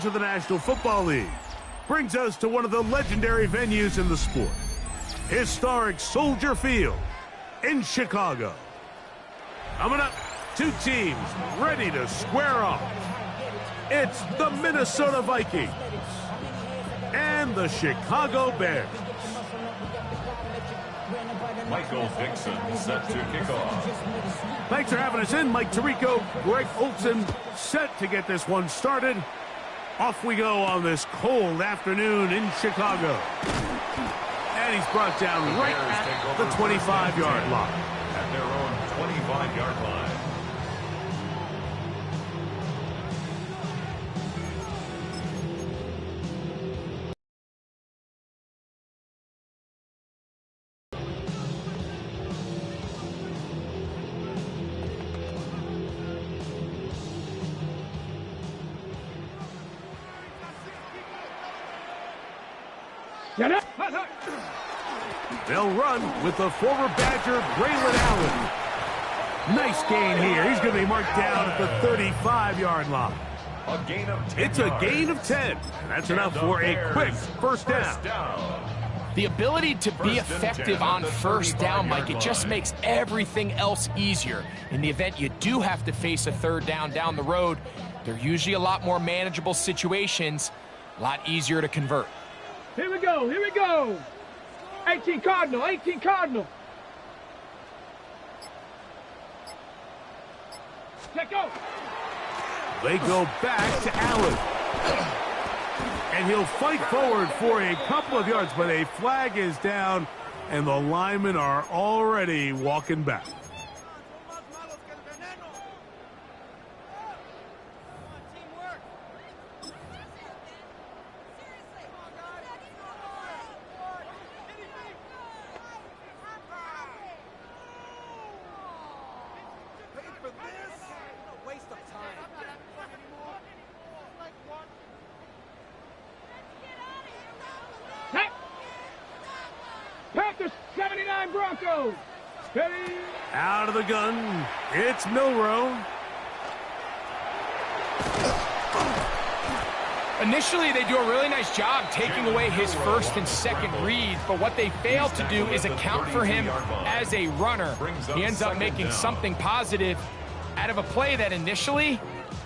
of the National Football League brings us to one of the legendary venues in the sport, historic Soldier Field in Chicago. Coming up, two teams ready to square off. It's the Minnesota Vikings and the Chicago Bears. Michael Dixon set to kick off. Thanks for having us in, Mike Tirico, Greg Olson, set to get this one started. Off we go on this cold afternoon in Chicago. And he's brought down right at the 25-yard line. At their own 25-yard line. They'll run with the former Badger, Braylon Allen. Nice gain here. He's going to be marked down at the 35-yard line. A gain of 10 It's a gain of 10. That's enough for a quick first down. The ability to be effective on first down, Mike, it just makes everything else easier. In the event you do have to face a third down the road, they're usually a lot more manageable situations, a lot easier to convert. Here we go, here we go. 18 Cardinal, 18 Cardinal. Let go. They go back to Allen. And he'll fight forward for a couple of yards, but a flag is down, and the linemen are already walking back. Panthers 79 Broncos. Ready? Out of the gun, it's Milroe. Initially, they do a really nice job taking away his first and second reads, but what they fail to do is account for him as a runner. He ends up making something positive out of a play that initially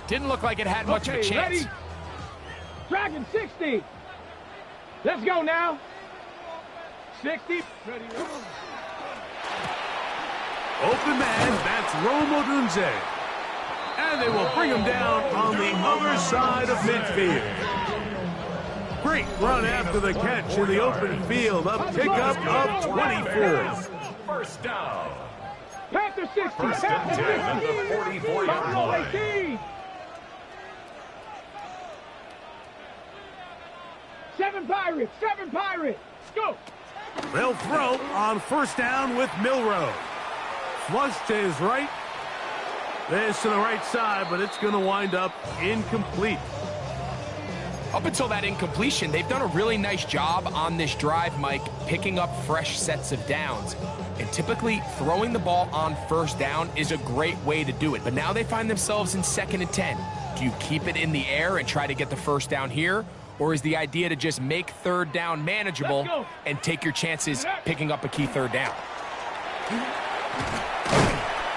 didn't look like it had much of a chance. Ready? Dragon 60. Let's go now. 60. Ready. Open man, that's Rome Odunze. And they will bring him down on the other side of midfield. Great run after the catch in the open field. A pickup of 24. First down. Panther 60. First and 10 at the 44-yard line. 18. 7 Pirates. 7 Pirates. Go. They'll throw on first down with Milroe. Flush to his right. This to the right side, but it's going to wind up incomplete. Up until that incompletion, they've done a really nice job on this drive, Mike, picking up fresh sets of downs. And typically, throwing the ball on first down is a great way to do it. But now they find themselves in 2nd and 10. Do you keep it in the air and try to get the first down here? Or is the idea to just make third down manageable and take your chances picking up a key third down?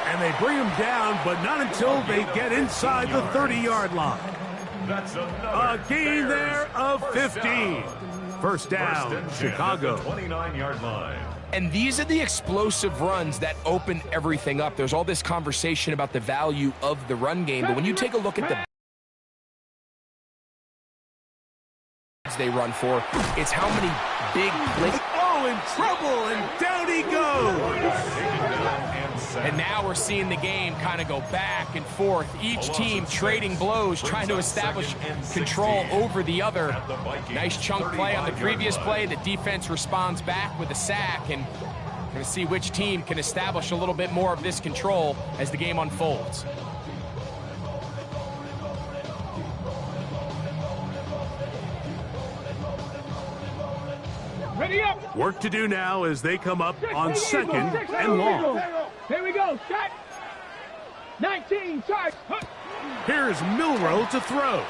And they bring him down, but not until they get inside the 30-yard line. That's A gain there of 15. First down, Chicago. 29-yard line. And these are the explosive runs that open everything up. There's all this conversation about the value of the run game, but when you take a look at the they run for, it's how many big plays. Oh, in trouble, and down he goes. And now we're seeing the game kind of go back and forth. Each team trading blows, trying to establish control over the other. Nice chunk play on the previous play. The defense responds back with a sack, and we're going to see which team can establish a little bit more of this control as the game unfolds. Ready up. Work to do now as they come up on 2nd and long. Here we go. Shot. 19. Charge. Here's Milroe to throw.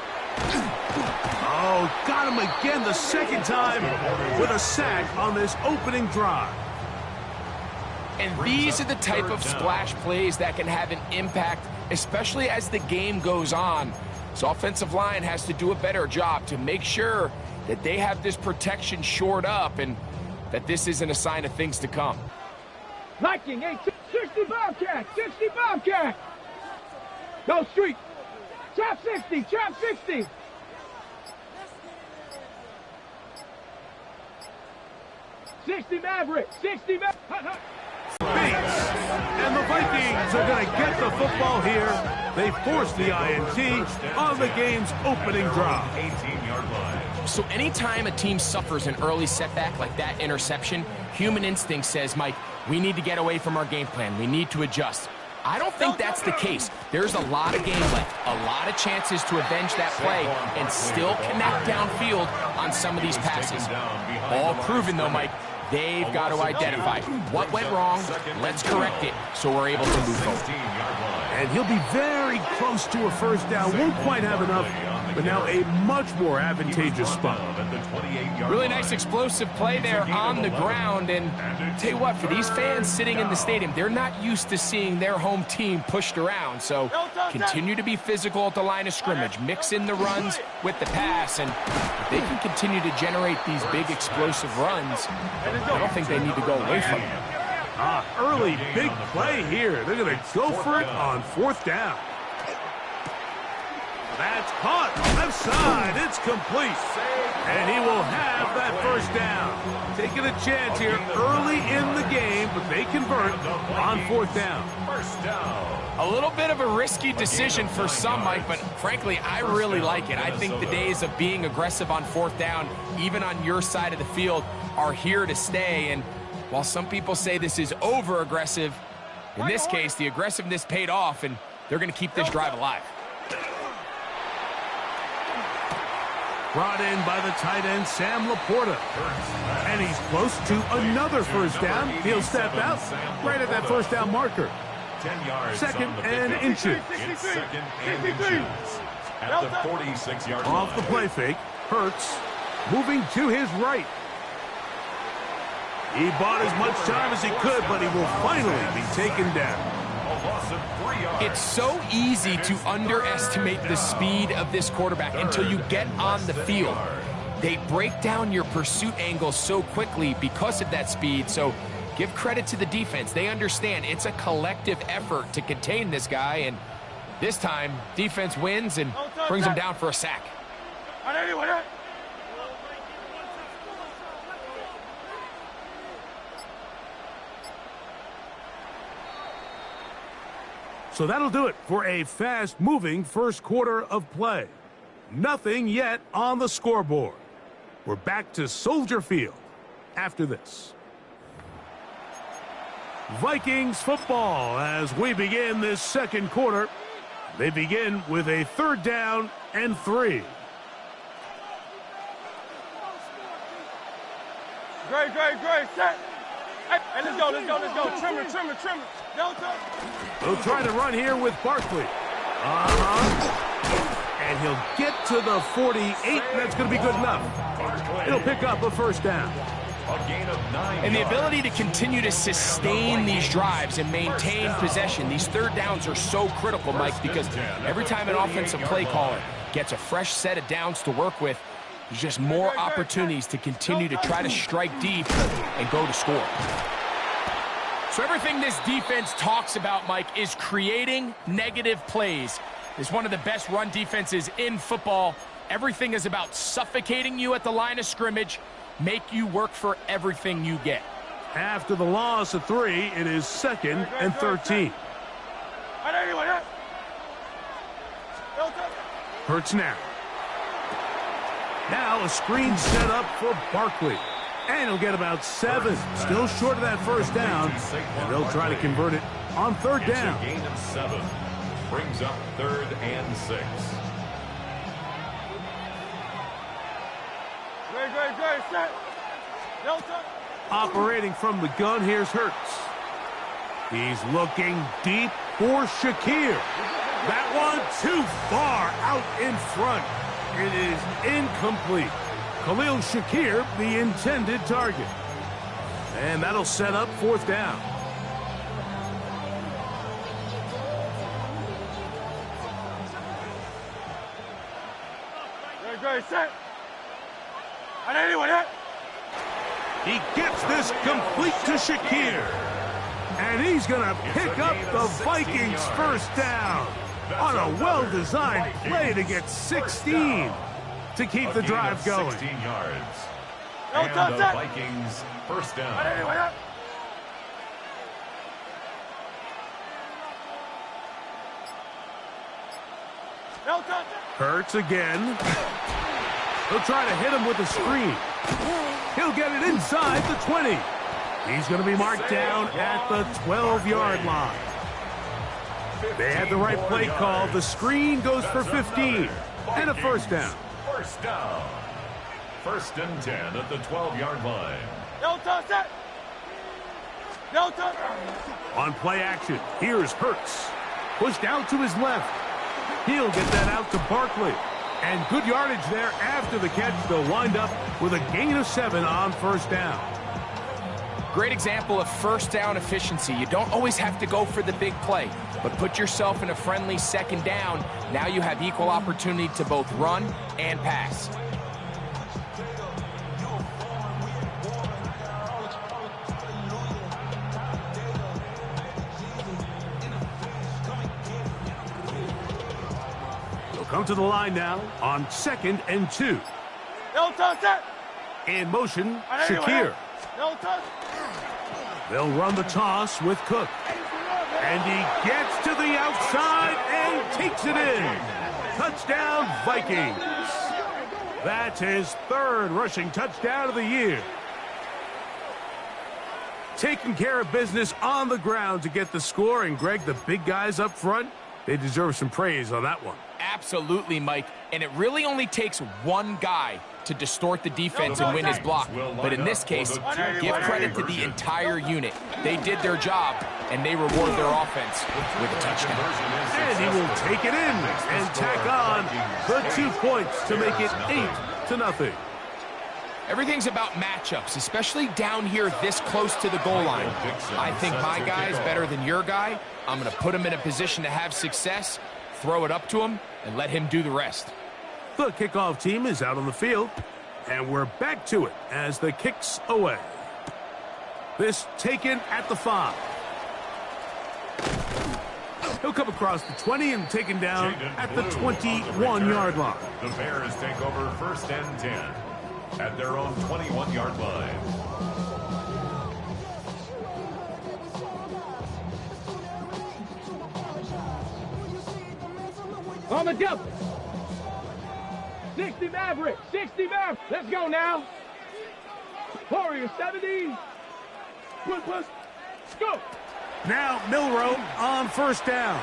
got him again the second time with a sack on this opening drive. And these are the type of splash plays that can have an impact, especially as the game goes on. So offensive line has to do a better job to make sure that they have this protection shored up and that this isn't a sign of things to come. Liking 60 Bobcat, 60 Bobcat. Go street. Chop 60, chop 60. Maverick, 60 Maverick. And the Vikings are going to get the football here. They force the INT on the game's opening drive. 18-yard line. So anytime a team suffers an early setback like that interception, human instinct says, Mike, we need to get away from our game plan. We need to adjust. I don't think that's the case. There's a lot of game left, a lot of chances to avenge that play and still connect downfield on some of these passes. All proven, though, Mike. They've got to identify what went wrong, let's correct it, so we're able to move forward. And he'll be very close to a first down. Won't quite have enough, but now a much more advantageous spot. Really nice explosive play there on the ground. And tell you what, for these fans sitting in the stadium, they're not used to seeing their home team pushed around. So continue to be physical at the line of scrimmage. Mix in the runs with the pass. And if they can continue to generate these big explosive runs, I don't think they need to go away from it. Early big play here. They're going to go for it on fourth down. That's caught left side. It's complete. And he will have that first down. Taking a chance here early in the game, but they convert on fourth down. First down. A little bit of a risky decision for some, Mike, but frankly, I really like it. I think the days of being aggressive on fourth down, even on your side of the field, are here to stay. And while some people say this is over-aggressive, in this case, the aggressiveness paid off, and they're going to keep this drive alive. Brought in by the tight end, Sam Laporta. And he's close to another first down. He'll step out right at that first down marker. 10 yards. Second and inches. It's second and inches. At the 46-yard line. Off the play fake, Hurts moving to his right. He bought as much time as he could, but he will finally be taken down. A loss of 3 yards. It's so easy to underestimate the speed of this quarterback until you get on the field. They break down your pursuit angle so quickly because of that speed, so give credit to the defense. They understand it's a collective effort to contain this guy, and this time, defense wins and brings him down for a sack. So that'll do it for a fast-moving first quarter of play. Nothing yet on the scoreboard. We're back to Soldier Field after this. Vikings football as we begin this second quarter. They begin with a 3rd down and 3. Great, set. Hey, let's go. Trimmer. They'll try to run here with Barkley. And he'll get to the 48, and that's going to be good enough. It'll pick up a first down. A gain of 9 And the yards. ability to continue to sustain these drives and maintain possession, these 3rd downs are so critical, Mike, because every time an offensive play caller gets a fresh set of downs to work with, there's just more opportunities to continue to try to strike deep and go to score. So everything this defense talks about, Mike, is creating negative plays. It's one of the best run defenses in football. Everything is about suffocating you at the line of scrimmage, make you work for everything you get. After the loss of 3, it is 2nd and 13. Hurts now. Now a screen set up for Barkley. And he'll get about 7. Still short of that first down. And they'll try to convert it on 3rd down. It's a gain of 7. Brings up 3rd and 6. Great, set. Operating from the gun, here's Hurts. He's looking deep for Shakir. That one too far out in front. It is incomplete. Khalil Shakir, the intended target. And that'll set up 4th down. Ready, set. On anyone hit. He gets this complete to Shakir. And he's going to pick up the Vikings' 1st down on a well-designed play to get 16 to keep the drive going. 16 yards. No And the touch. Vikings 1st down. On anyone hit. No touch. Hurts again. He'll try to hit him with a screen. He'll get it inside the 20. He's going to be marked down at the 12-yard line. They had the right play call. The screen goes for 15 and a 1st down. 1st down. 1st and 10 at the 12-yard line. No touch. No touch. On play action, here's Hurts. Pushed out to his left. He'll get that out to Barkley. And good yardage there after the catch. They'll wind up with a gain of 7 on 1st down. Great example of 1st down efficiency. You don't always have to go for the big play, but put yourself in a friendly 2nd down. Now you have equal opportunity to both run and pass. They'll come to the line now on 2nd and 2. No touch. In motion, Shakir. No touch. They'll run the toss with Cook. And he gets to the outside and takes it in. Touchdown, Vikings. That's his 3rd rushing touchdown of the year. Taking care of business on the ground to get the score. And, Greg, the big guys up front, they deserve some praise on that one. Absolutely, Mike. And it really only takes one guy to distort the defense and win his block. But in this case, give credit to the entire unit. They did their job, and they reward their offense with a touchdown. And he will take it in and tack on the 2 points to make it 8-0. Everything's about matchups, especially down here this close to the goal line. I think my guy's better than your guy. I'm going to put him in a position to have success, throw it up to him, and let him do the rest. The kickoff team is out on the field, and we're back to it as the kick's away. This taken at the 5. He'll come across the 20 and taken down at the 21-yard line. The Bears take over 1st and 10 at their own 21-yard line. On the double. 60 Maverick. 60 Maverick. Let's go now. Warrior 70. Push. Go. Now Milroe on 1st down.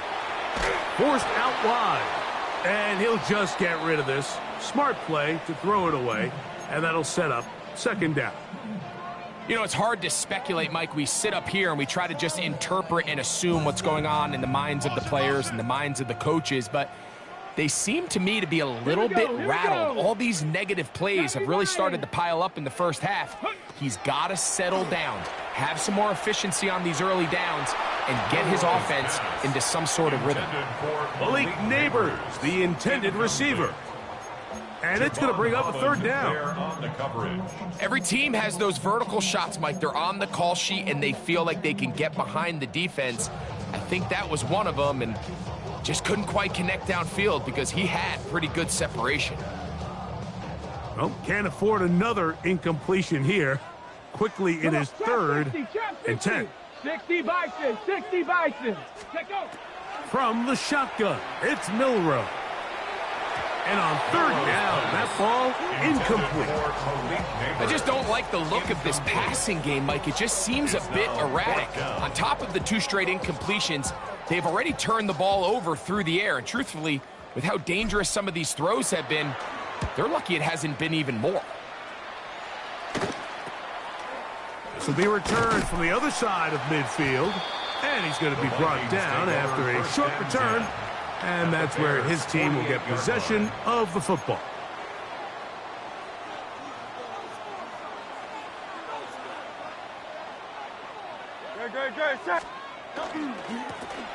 Forced out wide. And he'll just get rid of this. Smart play to throw it away. And that'll set up 2nd down. You know, it's hard to speculate, Mike. We sit up here and we try to just interpret and assume what's going on in the minds of the players and the minds of the coaches, but they seem to me to be a little bit rattled. All these negative plays have really started to pile up in the 1st half. He's got to settle down, have some more efficiency on these early downs, and get his offense into some sort of rhythm. Malik Neighbors, the intended receiver. And it's going to bring up a 3rd down. Every team has those vertical shots, Mike. They're on the call sheet, and they feel like they can get behind the defense. I think that was one of them, and just couldn't quite connect downfield because he had pretty good separation. Well, can't afford another incompletion here. Quickly in his 3rd and 10. 60 Bison. 60 Bison. Check go. From the shotgun, it's Milroe. And on 3rd down, that ball incomplete. I just don't like the look of this passing game, Mike. It just seems a bit erratic. On top of the 2 straight incompletions, they've already turned the ball over through the air. And truthfully, with how dangerous some of these throws have been, they're lucky it hasn't been even more. This will be returned from the other side of midfield. And he's going to be brought down after a short return. And that's where his team will get possession of the football.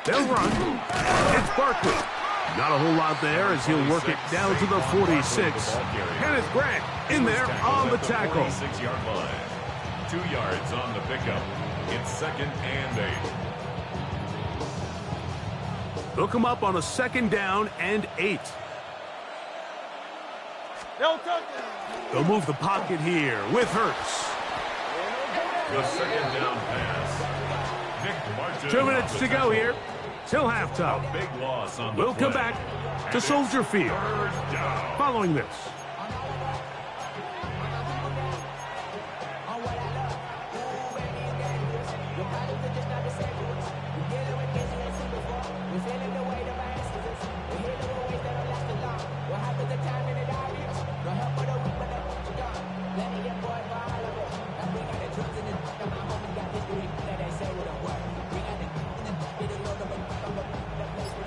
They'll run. It's Barkley. Not a whole lot there as he'll work it down to the 46. Kenneth Grant in there on the tackle. 46-yard line. 2 yards on the pickup. It's 2nd and 8. They'll come up on a 2nd down and 8. They'll move the pocket here with Hurts. The 2nd down pass. Nick Martin. 2 minutes to go here till halftime. A big loss on the We'll come play. back to Soldier Field Third down. following this.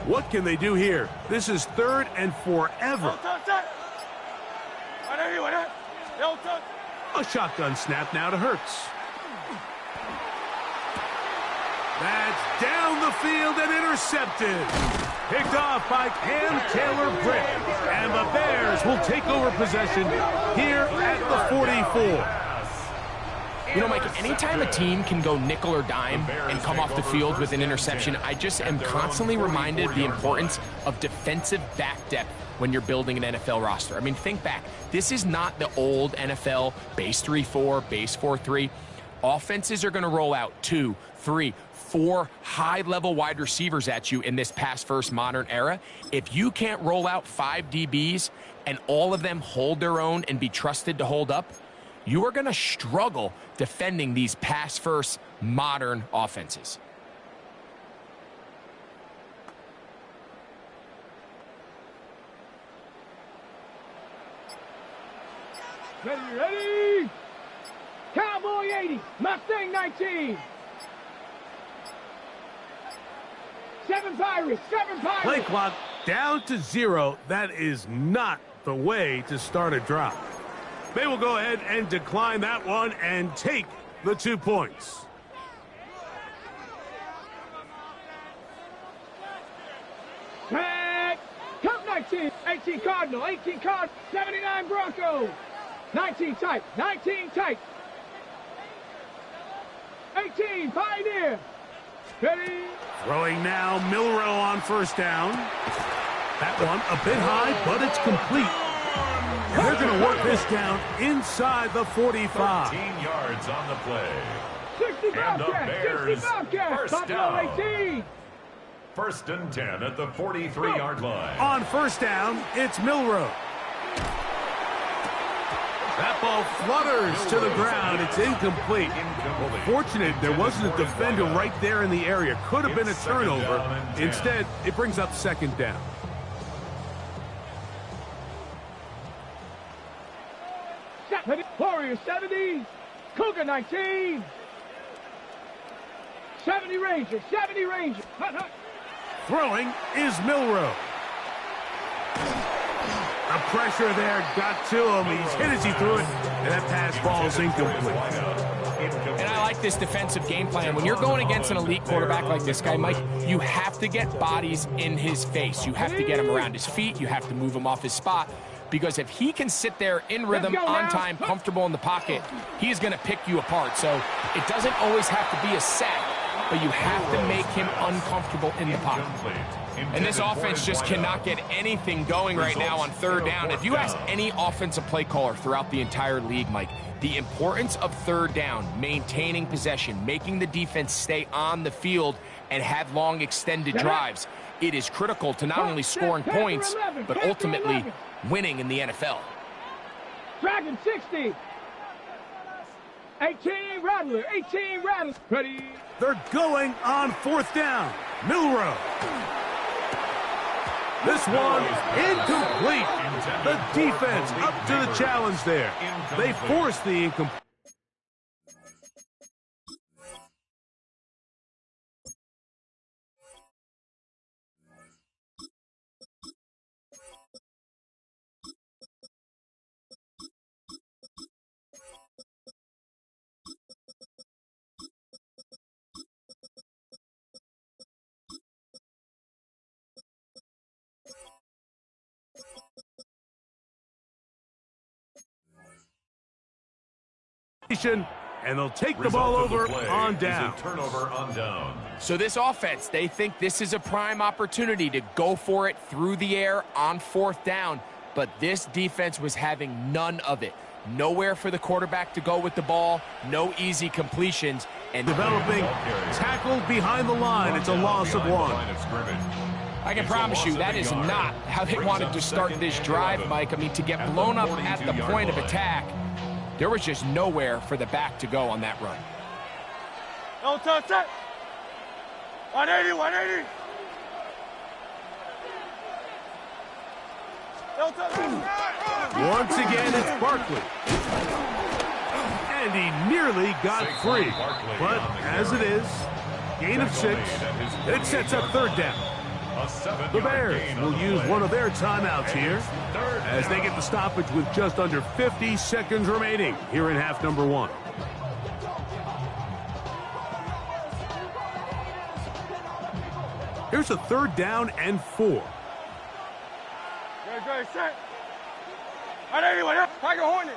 What can they do here? This is 3rd and forever. A shotgun snap now to Hurts. That's down the field and intercepted. Picked off by Cam Taylor-Britt. And the Bears will take over possession here at the 44. You know, Mike, anytime a team can go nickel or dime and come off the field with an interception, I just am constantly reminded of the importance of defensive back depth when you're building an NFL roster. I mean, think back. This is not the old NFL base 3-4, base 4-3. Offenses are going to roll out 2, 3, 4 high-level wide receivers at you in this pass-first modern era. If you can't roll out 5 DBs and all of them hold their own and be trusted to hold up, you are going to struggle defending these pass-first modern offenses. Ready? Cowboy 80, Mustang 19. 7 Pirates. Play clock down to 0. That is not the way to start a drive. They will go ahead and decline that one and take the 2 points. Tag. Cup 19. 18 Cardinal. 18 Cardinal. 79 Bronco. 19 tight. 19 tight. 18 Pioneer. Ready. Throwing now, Milrow on 1st down. That one a bit high, but it's complete. And they're going to work this down inside the 45. 13 yards on the play. 60 And the Bobcats. 60 Bears, Bobcats. first Buffalo down. 18. 1st and 10 at the 43-yard line. On 1st down, it's Milrow. That ball flutters to the ground. It's incomplete. Fortunate there wasn't a defender right there in the area. Could have been a turnover. Instead, it brings up 2nd down. Warriors 70. Cougar 19. 70 Rangers. 70 Rangers. Hut, hut. Throwing is Milrow. The pressure there got to him. He's hit as he threw it, and that pass ball is incomplete. And I like this defensive game plan. When you're going against an elite quarterback like this guy, Mike, you have to get bodies in his face. You have to get him around his feet. You have to move him off his spot. Because if he can sit there in rhythm, on time, comfortable in the pocket, he is going to pick you apart. So it doesn't always have to be a sack, but you have to make him uncomfortable in the pocket. And this offense just cannot get anything going right now on 3rd down. If you ask any offensive play caller throughout the entire league, Mike, the importance of 3rd down, maintaining possession, making the defense stay on the field and have long extended drives, it is critical to not only scoring points, but ultimately winning in the NFL. Dragon 60. 18 Rattler. 18 Rattler. Ready. They're going on 4th down. Milrow. This one incomplete. The defense up to the challenge there. They forced the incomplete. And they'll take the ball over on down. Turnover on down. So this offense, they think this is a prime opportunity to go for it through the air on 4th down. But this defense was having none of it. Nowhere for the quarterback to go with the ball. No easy completions. And developing tackled behind the line. It's a loss of 1. I can promise you that is not how they wanted to start this drive, Mike. I mean, to get blown up at the point of attack, there was just nowhere for the back to go on that run. No touch it. 180, 180. No touch. Once again, it's Barkley. And he nearly got free. But as it is, gain of 6, it sets up 3rd down. The Bears will use one of their timeouts here as they get the stoppage with just under 50 seconds remaining here in half number 1. Here's a 3rd down and 4. Great, set. 180, Tiger Hornet.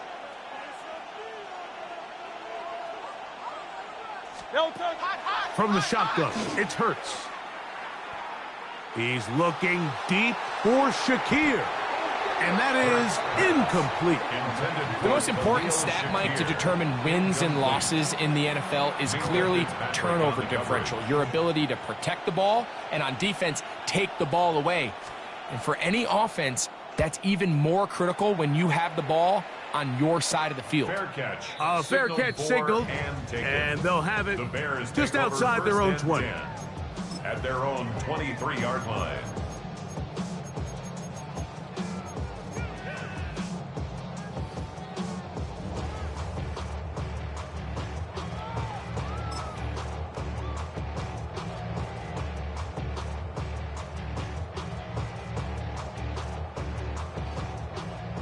No touch. From the shotgun, it's Hurts. He's looking deep for Shakir. And that is incomplete. The most important stat, Mike, to determine wins and losses in the NFL is clearly turnover differential. Your ability to protect the ball and on defense, take the ball away. And for any offense, that's even more critical when you have the ball on your side of the field. Fair catch. Fair catch signaled, and they'll have it just outside their own 20. At their own 23-yard line.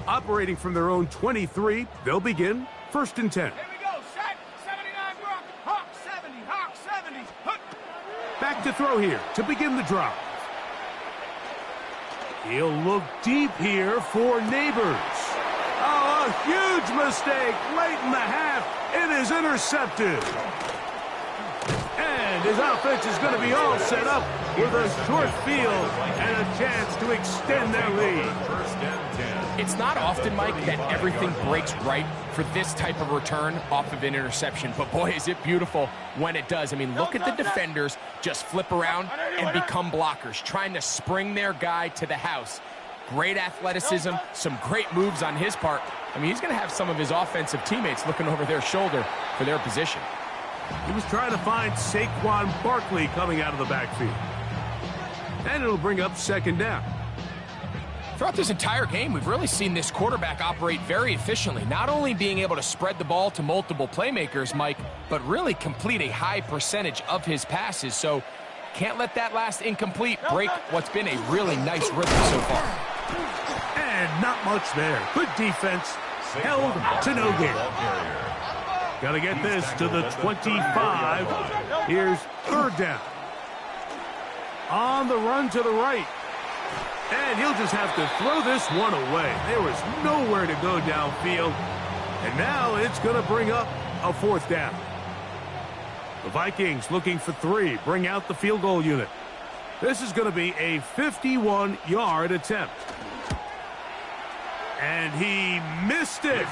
Operating from their own 23, they'll begin 1st and 10. Here we go. Set. 79 Brock. Hawk 70. Hawk 70. Hook. Back to throw here to begin the drive. He'll look deep here for Neighbors. Oh, a huge mistake late in the half. It is intercepted. And his offense is going to be all set up with a short field and a chance to extend their lead. 1st and 10. It's not often, Mike, that everything breaks right for this type of return off of an interception. But, boy, is it beautiful when it does. I mean, look at the defenders just flip around and become blockers, trying to spring their guy to the house. Great athleticism, some great moves on his part. I mean, he's going to have some of his offensive teammates looking over their shoulder for their position. He was trying to find Saquon Barkley coming out of the backfield. And it'll bring up 2nd down. Throughout this entire game, we've really seen this quarterback operate very efficiently, not only being able to spread the ball to multiple playmakers, Mike, but really complete a high percentage of his passes. So can't let that last incomplete break what's been a really nice rhythm so far. And not much there. Good defense, held to no gain. Got to get this to the 25. Here's 3rd down. On the run to the right. And he'll just have to throw this one away. There was nowhere to go downfield. And now it's going to bring up a 4th down. The Vikings looking for 3. Bring out the field goal unit. This is going to be a 51-yard attempt. And he missed it.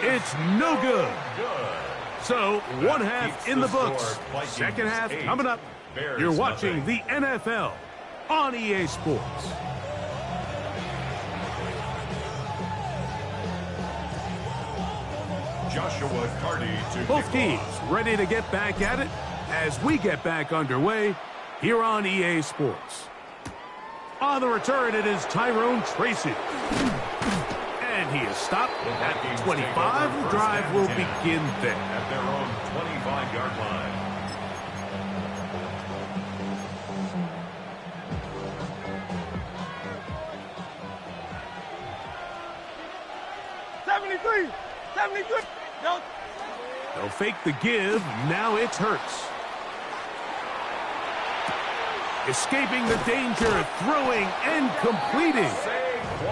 It's no good. So, 1 half in the books. 2nd half coming up. You're watching the NFL on EA Sports. Joshua Carty to both teams ready to get back at it as we get back underway here on EA Sports. On the return, it is Tyrone Tracy. And he is stopped at the 25. The drive will begin there. At their own 25-yard line. No. They'll fake the give. Now it's Hurts. Escaping the danger, throwing and completing.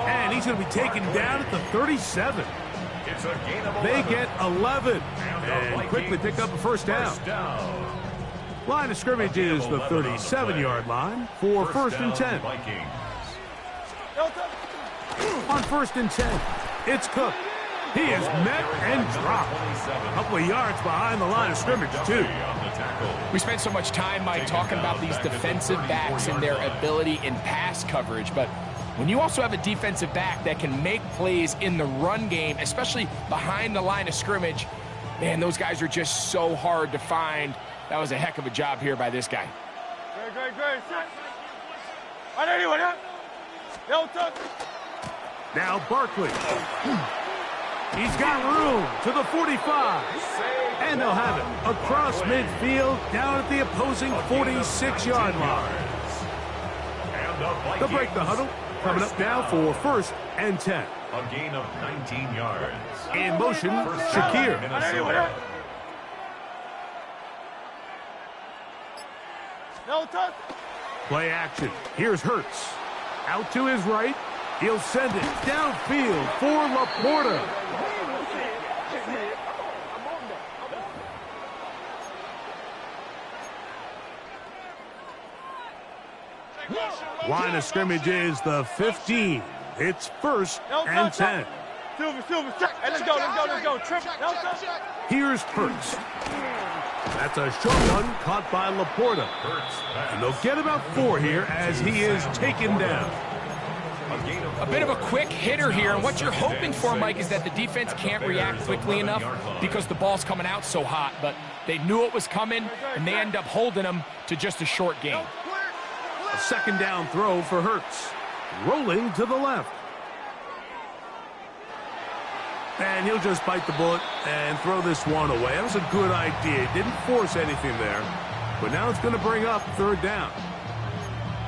And he's going to be taken down at the 37. It's a gain of 11. They get 11 and quickly pick up a first down. Line of scrimmage is the 37-yard line for first and 10. Vikings. On first and 10, it's Cook. He is met and dropped. A couple of yards behind the line of scrimmage, too. We spent so much time, Mike, talking about these defensive backs and their ability in pass coverage, but when you also have a defensive back that can make plays in the run game, especially behind the line of scrimmage, man, those guys are just so hard to find. That was a heck of a job here by this guy. Now Barkley. He's got room to the 45. And they'll have it across midfield down at the opposing 46-yard line. They'll break the huddle. Coming up now for first and 10. A gain of 19 yards. In motion, Shakir. Play action. Here's Hurts. Out to his right. He'll send it downfield for Laporta. Line of scrimmage is the 15. It's first and 10. Let's go. Here's Hurts. That's a short one caught by Laporta. And they'll get about 4 here as he is taken down. A bit of a quick hitter here, and what you're hoping for, Mike, is that the defense can't react quickly enough because the ball's coming out so hot, but they knew it was coming, and they end up holding them to just a short gain. A second down throw for Hurts. Rolling to the left. And he'll just bite the bullet and throw this one away. That was a good idea. Didn't force anything there, but now it's going to bring up third down.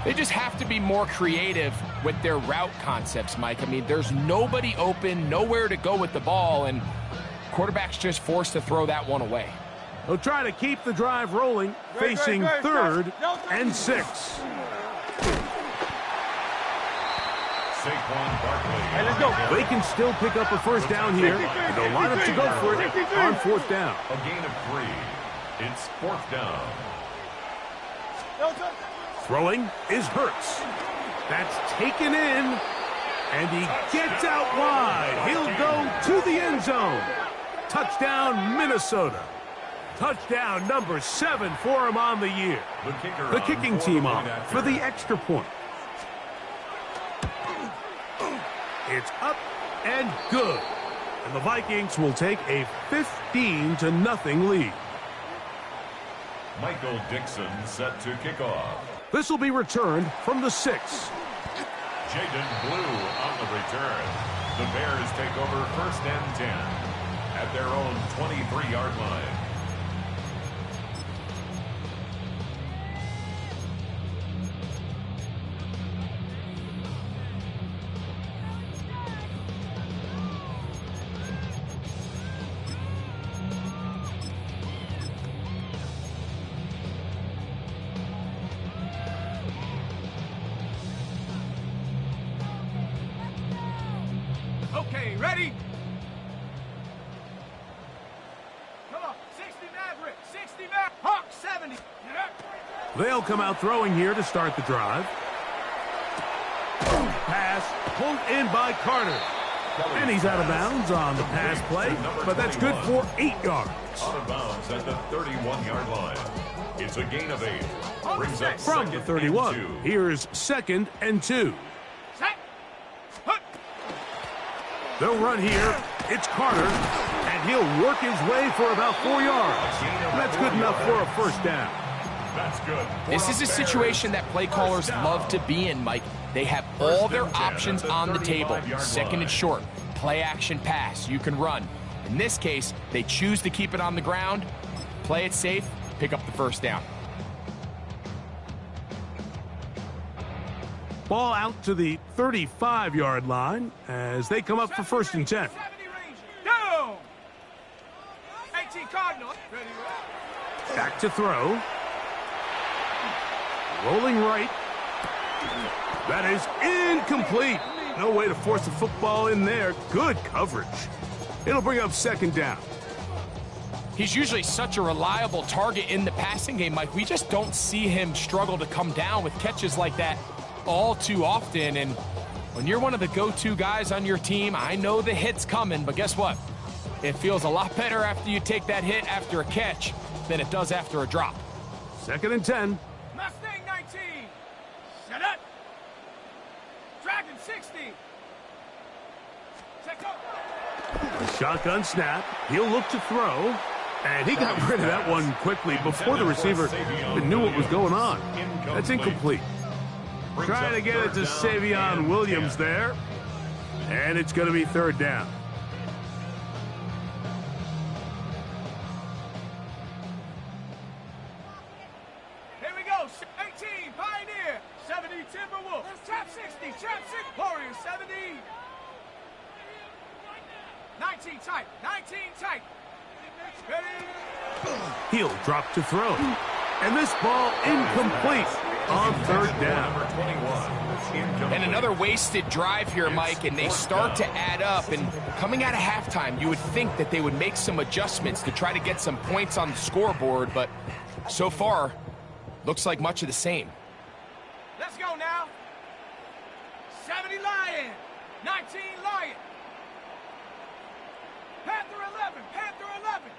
They just have to be more creative with their route concepts, Mike. I mean, there's nobody open, nowhere to go with the ball, and quarterback's just forced to throw that one away. They'll try to keep the drive rolling, facing third and 6. Saquon Barkley. They can still pick up a first down here, and they'll line up to go for it on fourth down. A gain of 3. It's fourth down. Throwing is Hurts. That's taken in, and he gets out wide. He'll go to the end zone. Touchdown, Minnesota. Touchdown number 7 for him on the year. The kicking team off for the extra point. It's up and good. And the Vikings will take a 15-0 lead. Michael Dixon set to kick off. This will be returned from the 6. Jaden Blue on the return. The Bears take over first and 10 at their own 23-yard line. Okay, ready? Come on, 60 Maverick, 60 Maverick, Hawk 70. They'll come out throwing here to start the drive. Pass pulled in by Carter. And he's out of bounds on the pass play, but that's good for 8 yards. Out of bounds at the 31-yard line. It's a gain of 8. Brings up From the 31, here's second and 2. They'll run here. It's Carter, and he'll work his way for about 4 yards. That's good enough for a first down. That's good. This is a situation that play callers love to be in, Mike. They have all their options on the table. Second and short, play action pass, you can run. In this case, they choose to keep it on the ground, play it safe, pick up the first down. Ball out to the 35-yard line as they come up for first and 10. Down. 18 Cardinal. Back to throw. Rolling right. That is incomplete. No way to force the football in there. Good coverage. It'll bring up second down. He's usually such a reliable target in the passing game, Mike. We just don't see him struggle to come down with catches like that all too often. And when you're one of the go-to guys on your team, I know the hit's coming, but guess what? It feels a lot better after you take that hit after a catch than it does after a drop. Second and 10. Mustang 19. Set up. Dragon 60. Check up. Shotgun snap. He'll look to throw. And he got rid of that one quickly before the receiver even knew what was going on. That's incomplete. Trying to get it to Savion Williams there. And it's going to be third down. Here we go. 18, Pioneer. 70, Timberwolf. Trap 60, Trap 6, Warriors 70. 19 tight, 19 tight. Ready? He'll drop to throw. And this ball incomplete on third down. And another wasted drive here, Mike, and they start to add up. And coming out of halftime, you would think that they would make some adjustments to try to get some points on the scoreboard, but so far, looks like much of the same. Let's go now. 70 Lion, 19 Lion. Panther 11, Panther 11.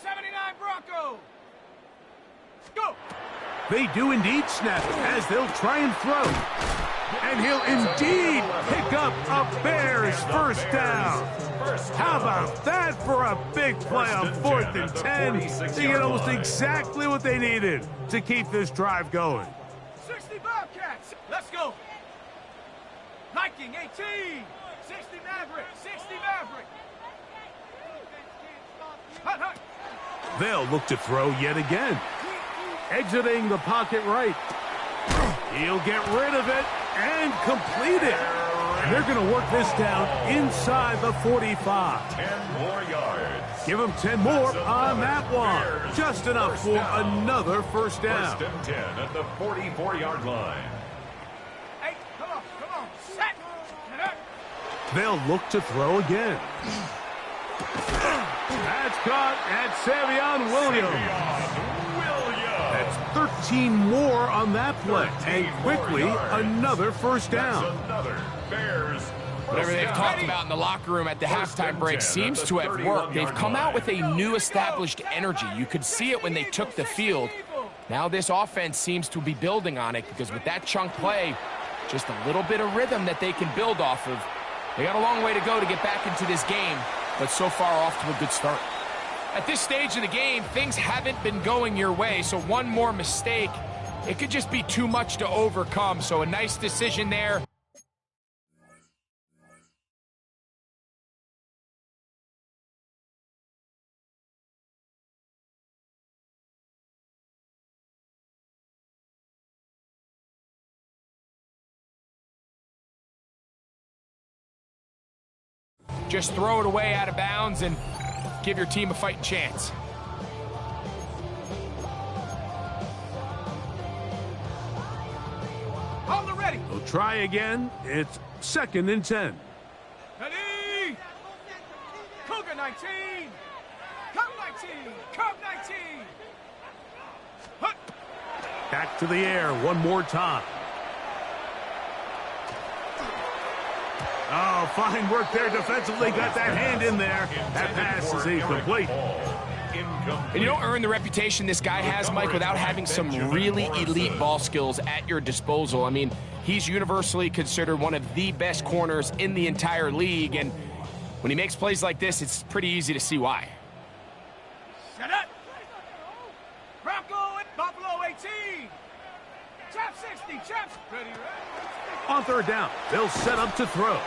79 Bronco. Go. They do indeed snap it as they'll try and throw. And he'll indeed pick up a Bears first down. How about that for a big play on 4th and 10? They get almost exactly what they needed to keep this drive going. 60 Bobcats. Let's go. Viking 18. 60 Maverick. 60 Maverick. Hut, hut. They'll look to throw yet again. Exiting the pocket right. He'll get rid of it and complete it. And they're going to work this down inside the 45. 10 more yards. Give them 10 more on that one. Just enough for another first down. First and 10 at the 44-yard line. Hey, come on. Set. Get up. They'll look to throw again. That's caught at Savion Williams. That's 13 more on that play. And quickly, another first down. Another Bears. Whatever they've talked about in the locker room at the halftime break seems to have worked. They've come out with a new established energy. You could see it when they took the field. Now this offense seems to be building on it because with that chunk play, just a little bit of rhythm that they can build off of. They got a long way to go to get back into this game, but so far off to a good start. At this stage of the game, things haven't been going your way, so one more mistake, it could just be too much to overcome. So a nice decision there. Just throw it away out of bounds and give your team a fighting chance. Hold it ready. We'll try again. It's second and 10. Ready. Cougar 19. Cub 19. Cub 19. Hut. Back to the air one more time. Oh, fine work there defensively. Got that hand in there. That pass is incomplete. And you don't earn the reputation this guy has, Mike, without having some really elite ball skills at your disposal. I mean, he's universally considered one of the best corners in the entire league. And when he makes plays like this, it's pretty easy to see why. Set up. Bronco and Buffalo 18. Trap 60. Trap. Ready. On third down, they'll set up to throw.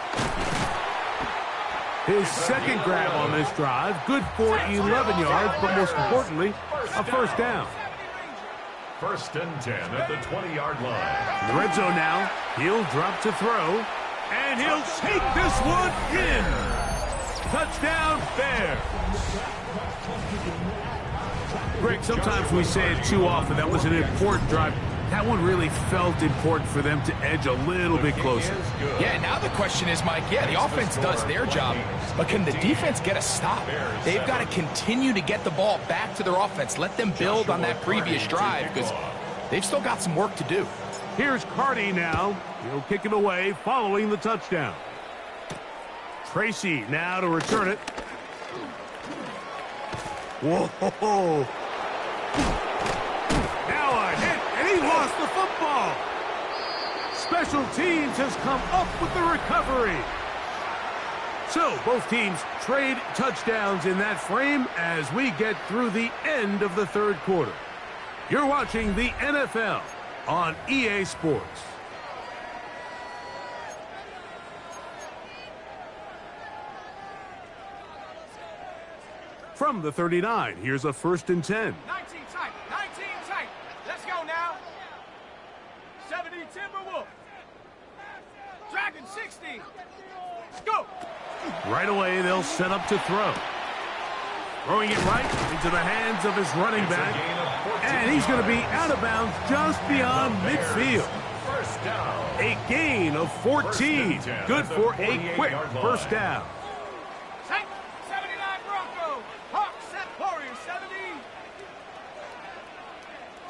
His second grab on this drive, good for 11 yards, but most importantly, a first down. First and 10 at the 20-yard line. In the red zone now, he'll drop to throw, and he'll take this one in. Touchdown, Bears. Greg, sometimes we say it too often. That was an important drive. That one really felt important for them to edge a little bit closer. Yeah, now the question is, Mike, the offense does their job, but can the defense get a stop? They've got to continue to get the ball back to their offense. Let them build on that previous drive because they've still got some work to do. Here's Carty now. He'll kick it away following the touchdown. Tracy now to return it. Whoa. Now a hit, and he lost the football. Special teams has come up with the recovery. So both teams trade touchdowns in that frame as we get through the end of the third quarter. You're watching the NFL on EA Sports. From the 39, here's a 1st and 10. 19 tight. Let's go now. 70 Timberwolf. Dragon 60. Go. Right away, they'll set up to throw. Throwing it right into the hands of his running back. And he's going to be out of bounds just beyond midfield. First down. A gain of 14. Good for a quick first down. 79 Bronco. Hawks set Warriors 70.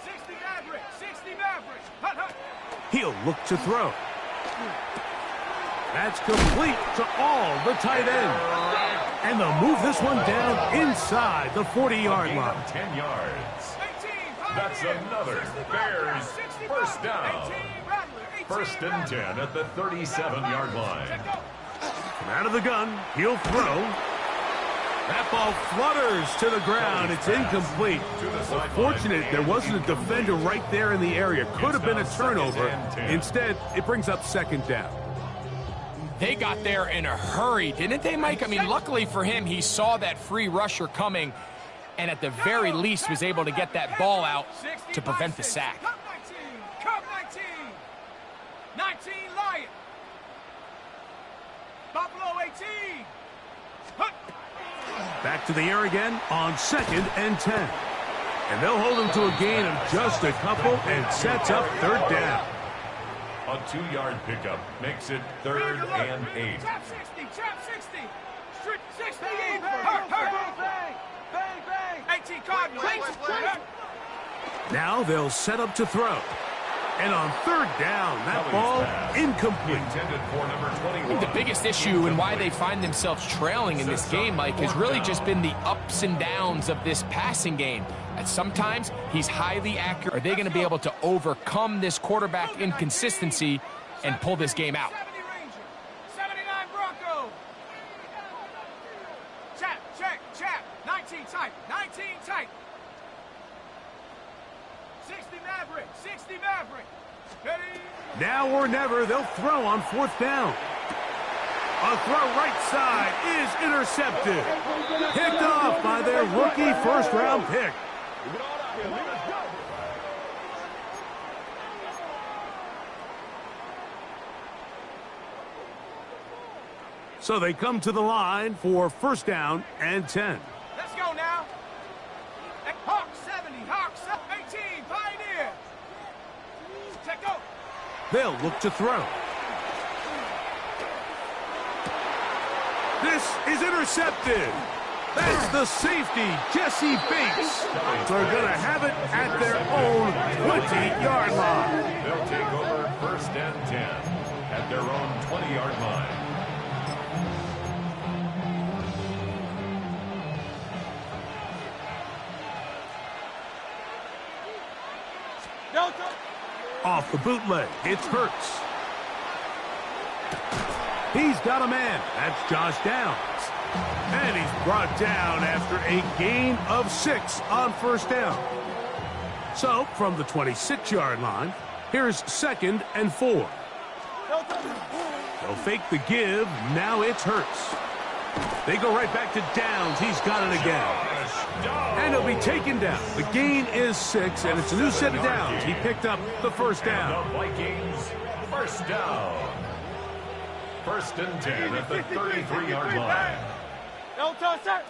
60 Maverick. 60 Maverick. Hut. He'll look to throw. That's complete to all the tight ends. And they'll move this one down inside the 40-yard line. 10 yards. That's another Bears first down. 1st and 10 at the 37-yard line. From out of the gun, he'll throw. That ball flutters to the ground. It's incomplete. Fortunate there wasn't a defender right there in the area. Could have been a turnover. Instead, it brings up 2nd down. They got there in a hurry, didn't they, Mike? I mean, luckily for him, he saw that free rusher coming and at the very least was able to get that ball out to prevent the sack. Cup 19 Lion. Buffalo 18. Back to the air again on 2nd and 10. And they'll hold him to a gain of just a couple and sets up 3rd down. A 2-yard pickup makes it 3rd and 8. Trap 60. Street 60. Bang. 18 Cardinals. Now they'll set up to throw. And on 3rd down, that ball incomplete. Intended for number 21. I think the biggest issue and why they find themselves trailing in this game, Mike, has really just been the ups and downs of this passing game. And sometimes he's highly accurate. Are they going to be able to overcome this quarterback inconsistency and pull this game out? 70 Ranger. 79 Bronco. Chap. 19 tight. 60 Maverick. Ready? Now or never, they'll throw on 4th down. A throw right side is intercepted. Picked off by their rookie first-round pick. So they come to the line for 1st down and 10. Let's go now. Hawk 70. 18. Pioneer. Check go. They'll look to throw. This is intercepted. That's the safety, Jesse Bates. They're going to have it at their own 20-yard line. They'll take over 1st and 10 at their own 20-yard line. Off the bootleg, it's Hurts. He's got a man. That's Josh Downs. And he's brought down after a gain of 6 on 1st down. So, from the 26-yard line, here's 2nd and 4. They'll fake the give. Now it's Hurts. They go right back to Downs. He's got it again. And he'll be taken down. The gain is 6, and it's a new set of downs. He picked up the 1st down. The Vikings, 1st down. 1st and 10 at the 33-yard line. No touch, sir.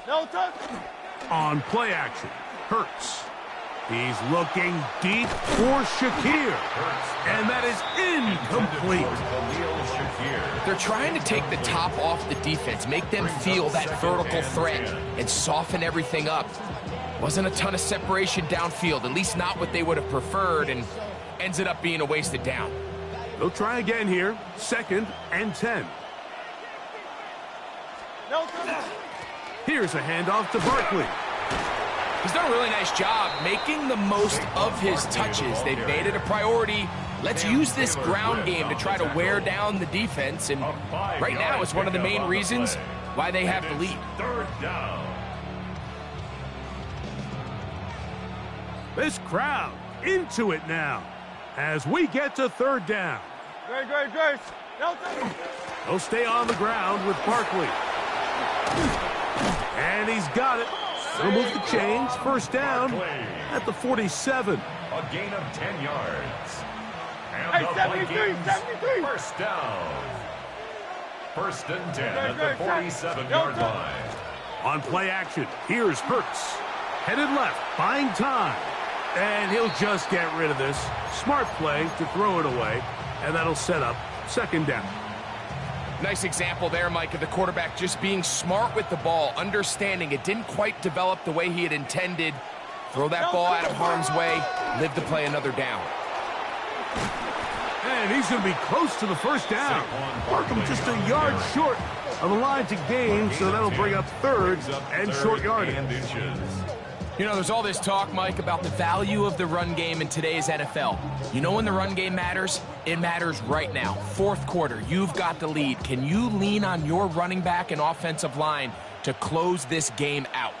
No touch. On play action, Hurts. He's looking deep for Shakir. And that is incomplete. They're trying to take the top off the defense, make them feel that vertical threat, and soften everything up. Wasn't a ton of separation downfield, at least not what they would have preferred, and ends it up being a wasted down. They'll try again here. 2nd and 10. Here's a handoff to Barkley. He's done a really nice job making the most of his touches. They've made it a priority. Let's use this ground game to try to wear down the defense, and right now it's one of the main reasons why they have the lead. 3rd down. This crowd into it now as we get to 3rd down. Great. He'll stay on the ground with Barkley. And he's got it. He'll move the chains. 1st down at the 47. A gain of 10 yards. And Hey, the 73, Vikings 73. 1st down. 1st and 10 at the 47-yard line. On play action, here's Hurts. Headed left, buying time. And he'll just get rid of this. Smart play to throw it away. And that'll set up 2nd down. Nice example there, Mike, of the quarterback just being smart with the ball, understanding it didn't quite develop the way he had intended. Throw that ball out of harm's way, live to play another down. And he's going to be close to the 1st down. Markham just a yard short of the line to gain, so that'll bring up 3rd and short yardage. You know, there's all this talk, Mike, about the value of the run game in today's NFL. You know when the run game matters? It matters right now. 4th quarter, you've got the lead. Can you lean on your running back and offensive line to close this game out?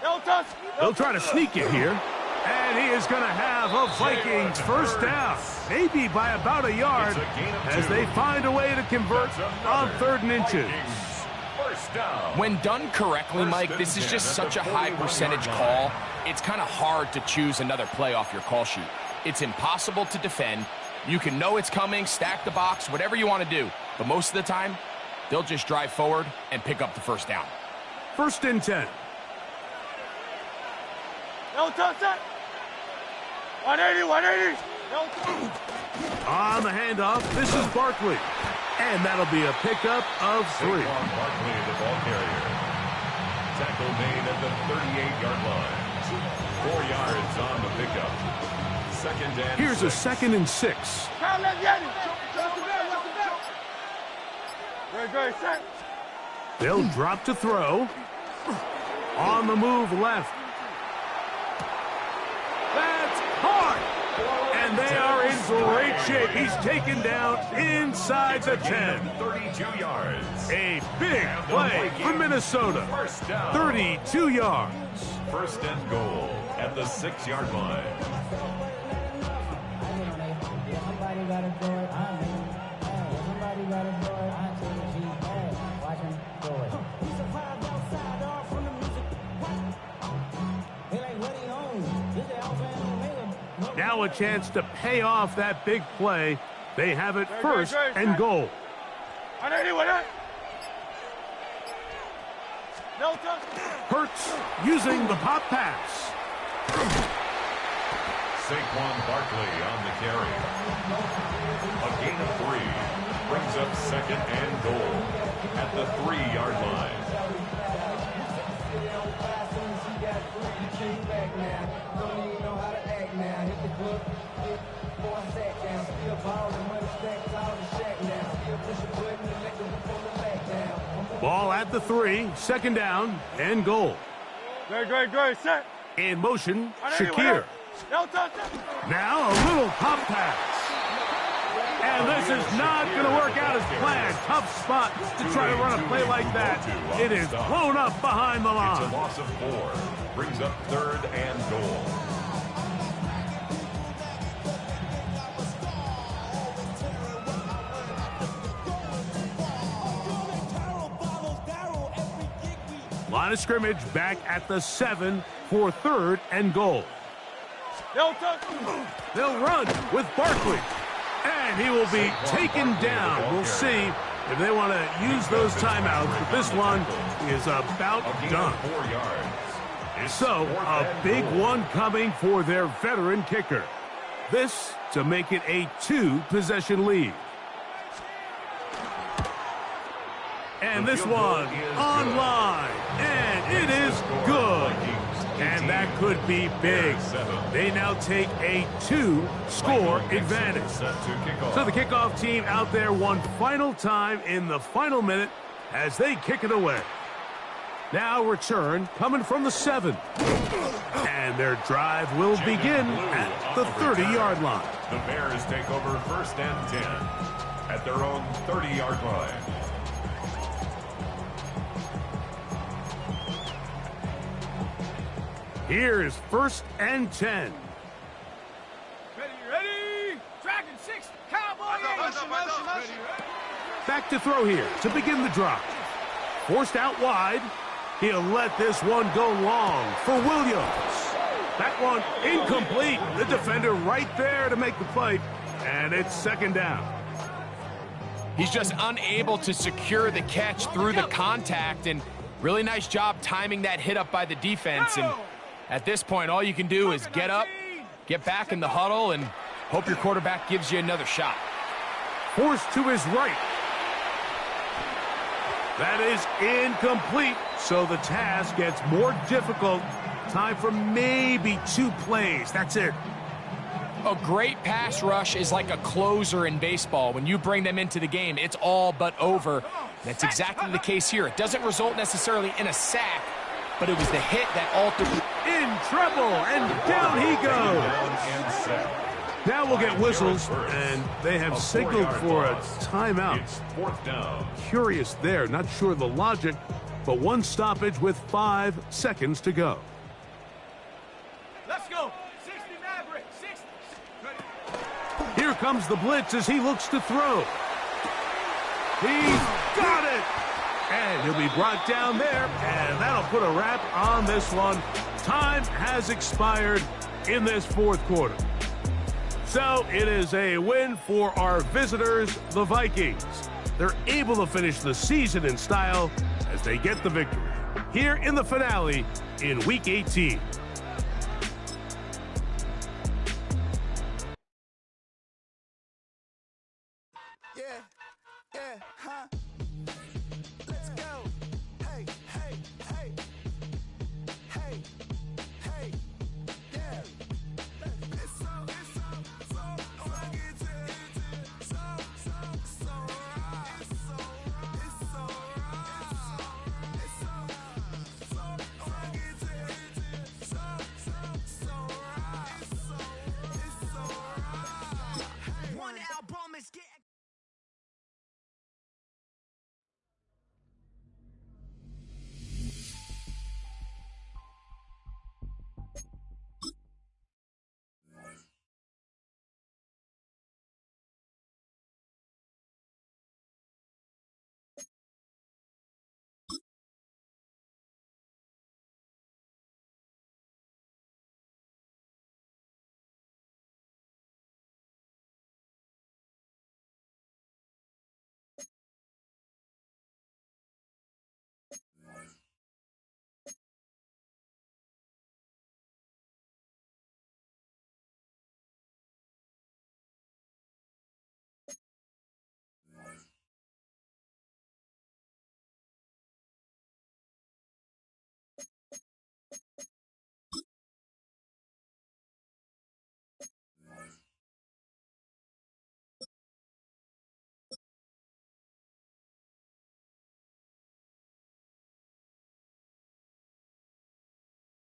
They'll try to sneak it here. And he is going to have a Vikings 1st down. Maybe by about a yard as they find a way to convert on 3rd and inches. When done correctly, Mike, this is just such a high percentage call. It's kind of hard to choose another play off your call sheet. It's impossible to defend. You can know it's coming, stack the box, whatever you want to do. But most of the time, they'll just drive forward and pick up the 1st down. 1st and 10. No touch that. 180. On the handoff, this is Barkley. And that'll be a pickup of 3. Barkley, the ball carrier. Tackle made at the 38-yard line. 4 yards on the pickup. 2nd and Here's 6. a 2nd and 6. Great, set. They'll drop to throw. On the move left. That's hard. And they are in great shape. He's taken down inside the 10. 32 yards. A big play for Minnesota. 1st down. 32 yards. 1st and goal at the 6-yard line. Now a chance to pay off that big play. They have it 1st and goal. 180. No touch. Hurts using the pop pass. Saquon Barkley on the carry. A gain of 3 brings up 2nd and goal at the 3-yard line. Ball at the 3, 2nd down and goal. Great, set. In motion, Shakir. No touch. Now a little pop pass. And this is not going to work out as planned. Tough spot to try to run a play like that. It is blown up behind the It's a line. loss of 4. Brings up 3rd and goal. Line of scrimmage back at the 7 for 3rd and goal. No touch. They'll run with Barkley. And he will be taken down. We'll see if they want to use those timeouts. But this one is about A gain done. of 4 yards. So, a big one coming for their veteran kicker. This to make it a 2-possession lead. And this one online, and it is good. And that could be big. They now take a 2-score advantage. So the kickoff team out there one final time in the final minute as they kick it away. Now return coming from the 7. And their drive will begin at the 30-yard line. The Bears take over first and 10 at their own 30-yard line. Here is first and 10. Ready? Dragon 6, Cowboy 8. Back to throw here to begin the drive. Forced out wide. He'll let this one go long for Williams. That one incomplete. The defender right there to make the play. And it's second down. He's just unable to secure the catch through the contact, and really nice job timing that hit up by the defense. And at this point, all you can do is get up, get back in the huddle, and hope your quarterback gives you another shot. Forced to his right. That is incomplete, so the task gets more difficult. Time for maybe 2 plays. That's it. A great pass rush is like a closer in baseball. When you bring them into the game, it's all but over. That's exactly the case here. It doesn't result necessarily in a sack, but it was the hit that altered. In trouble, and down he goes. Now we'll get whistles, and they have signaled for a timeout. It's fourth down. Curious there, not sure the logic, but one stoppage with 5 seconds to go. Let's go. 60 Maverick. 60. Here comes the blitz as he looks to throw. He's got it! And he'll be brought down there, and that'll put a wrap on this one. Time has expired in this fourth quarter. So it is a win for our visitors, the Vikings. They're able to finish the season in style as they get the victory here in the finale in Week 18.